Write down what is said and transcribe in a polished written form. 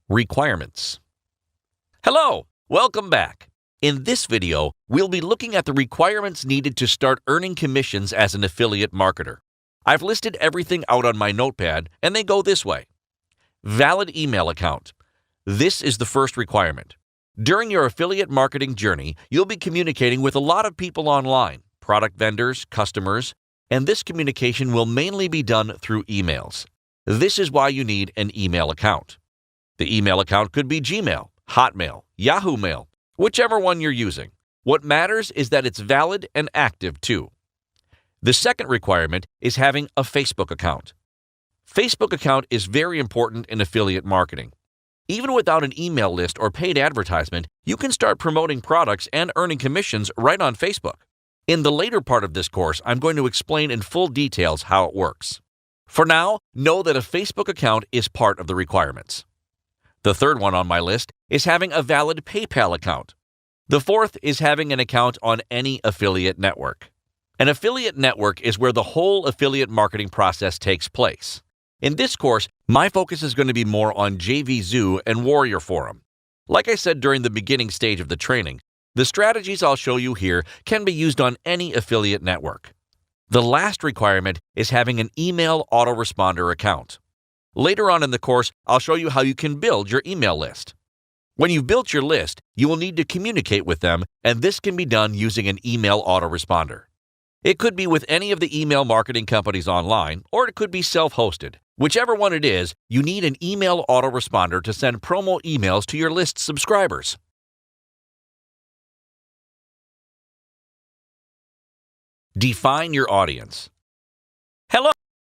Requirements. Hello, welcome back. In this video, we'll be looking at the requirements needed to start earning commissions as an affiliate marketer. I've listed everything out on my notepad, and they go this way. Valid email account. This is the first requirement. During your affiliate marketing journey, you'll be communicating with a lot of people online, product vendors, customers, and this communication will mainly be done through emails. This is why you need an email account. The email account could be Gmail, Hotmail, Yahoo Mail, whichever one you're using. What matters is that it's valid and active too. The second requirement is having a Facebook account. Facebook account is very important in affiliate marketing. Even without an email list or paid advertisement, you can start promoting products and earning commissions right on Facebook. In the later part of this course, I'm going to explain in full details how it works. For now, know that a Facebook account is part of the requirements. The third one on my list is having a valid PayPal account. The fourth is having an account on any affiliate network. An affiliate network is where the whole affiliate marketing process takes place. In this course, my focus is going to be more on 𝐽𝐵Zoo and Warrior Forum. Like I said during the beginning stage of the training, the strategies I'll show you here can be used on any affiliate network. The last requirement is having an email autoresponder account. Later on in the course, I'll show you how you can build your email list. When you've built your list, you will need to communicate with them, and this can be done using an email autoresponder. It could be with any of the email marketing companies online, or it could be self-hosted. Whichever one it is, you need an email autoresponder to send promo emails to your list subscribers. Define your audience. Hello,